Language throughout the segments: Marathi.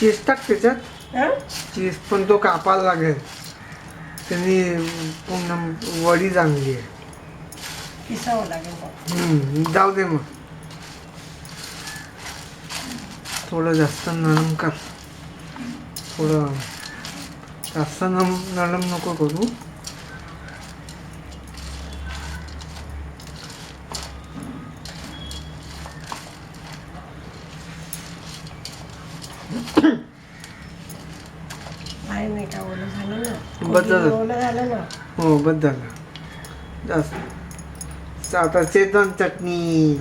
चीज टाक त्याच्यात. चीज पण तो कापायला लागेल, त्यांनी पूर्ण वडी चांगली आहे. किसावं लागेल. जाऊ दे मग, थोडं जास्त नरम कर. थोडं जास्त नरम नको करू. नाही का ओलं झालं ना, बस झालं. ओलं झालं ना. हो बस झालं. जास्त आता शेजवान चटणी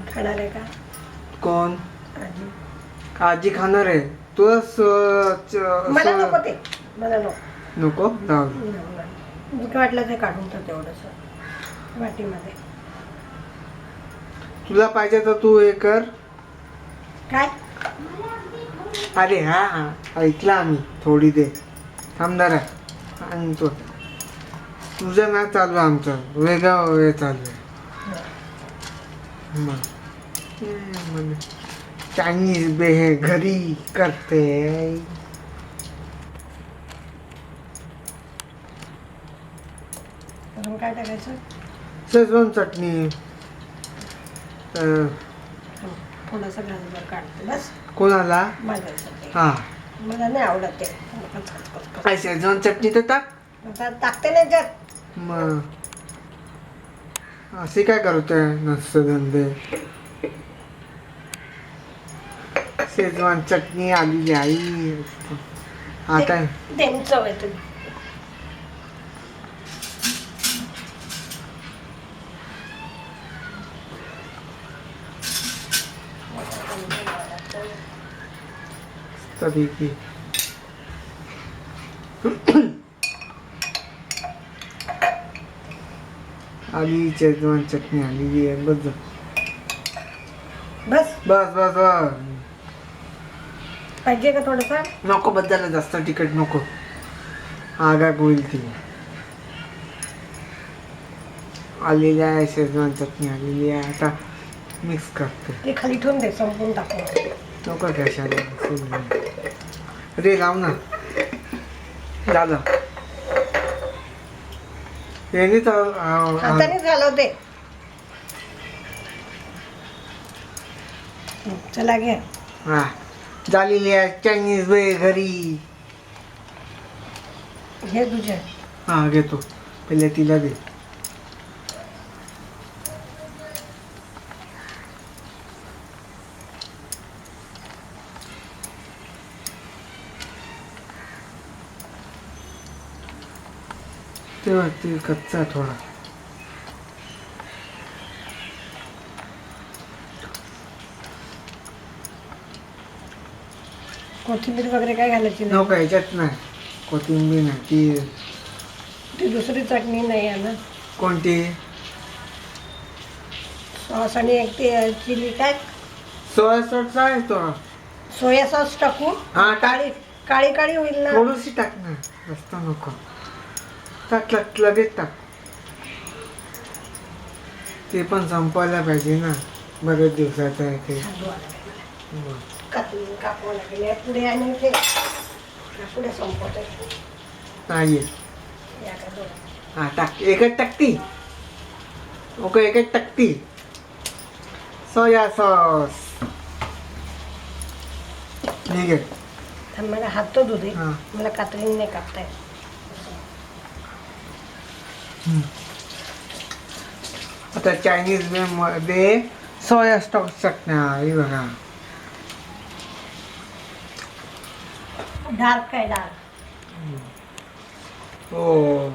खाणार आहे का कोण? आजी. आजी खाणार आहे. तुला मला नको ते, मला नको. नको? जाऊ दे. मी वाटलं ते काढून तर तेवढंच वाटीमध्ये. तुला पाहिजे तर तू हे कर. काय? अरे हा ऐकला आम्ही. थोडी दे, थांबणार आहे आणि तो तुझं ना चालू आहे, आमचं वेगळा वेळ चालू आहे. मग चायनीज बे हे घरी करते. अजून काय टाकायचं? शेजवान चटणी. थोडासा घासभर काढते बस. कोणाला? माझ्यासाठी. हा मला नाही आवडत ते. काय शेजवान चटणी तर टाक. आता टाकते नाही त्यात. मग असे काय करतोय नसतं धंदे. शेजवान चटणी आलेली आई. आता त्यांनी चव आहे तुम्ही. तरी की आली शेजवान चटणी आलेली आहे. बस बस बस बस बस. पाहिजे का थोडंसं? नको, बद्दल जास्त तिखट नको, आगाग होईल ती. आलेली आहे शेजवान चटणी आलेली आहे. आता मिक्स करते. ते खाली ठेवून दे, संपून टाकू. नको कशाला रे, लाव ना. झालं. याने तर हाताने झालं ते. चला घे. हा झालेली आहे चायनीज वे घरी. घे तुझे. हा घेतो. पहिले तिला दे. तेव्हा ते कच्चा थोडा. कोथिंबीर वगैरे काय घालायची नाही. नको ह्याच्यात नाही कोथिंबीर नाही. ती दुसरी चटणी नाही आहे ना. कोणती? सॉस आणि एक ते चिली काय सोया सॉस आहे तो. सोया सॉस टाकू. हा टाक. काळी काळी काळी होईल ना. थोडीशी टाक ना, जास्त नको. टाक लगेच टाक. ते पण संपवायला पाहिजे ना, बरेच दिवसाचं आहे ते. कापावं लागेल पुढे आणि ते पुढे संपवते. नाही हा टाक. एकच टाकती. ओके एकच टाकती. सोया सॉस ठीक आहे. मला हात तो धुऊ दे. हा. मला कात्रीने नाही कापता येत. आता चायनीज मध्ये सोया सॉस चटण्या ही बघा. डार्क आहे डार्क. हो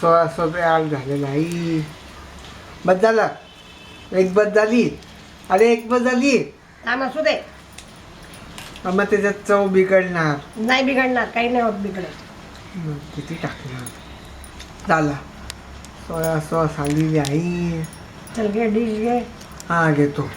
सोया सॉस ॲड झालेला आहे. बस झालं. एक बस झाली. अरे एक बस झाली. थांब असू दे. मग त्याच्यात चव बिघडणार. नाही बिघडणार, काही नाही होत बिघडत. मग किती टाकणार. झाला सोया सॉस आलेली आहे. चल घे डिश घे. हा घेतो.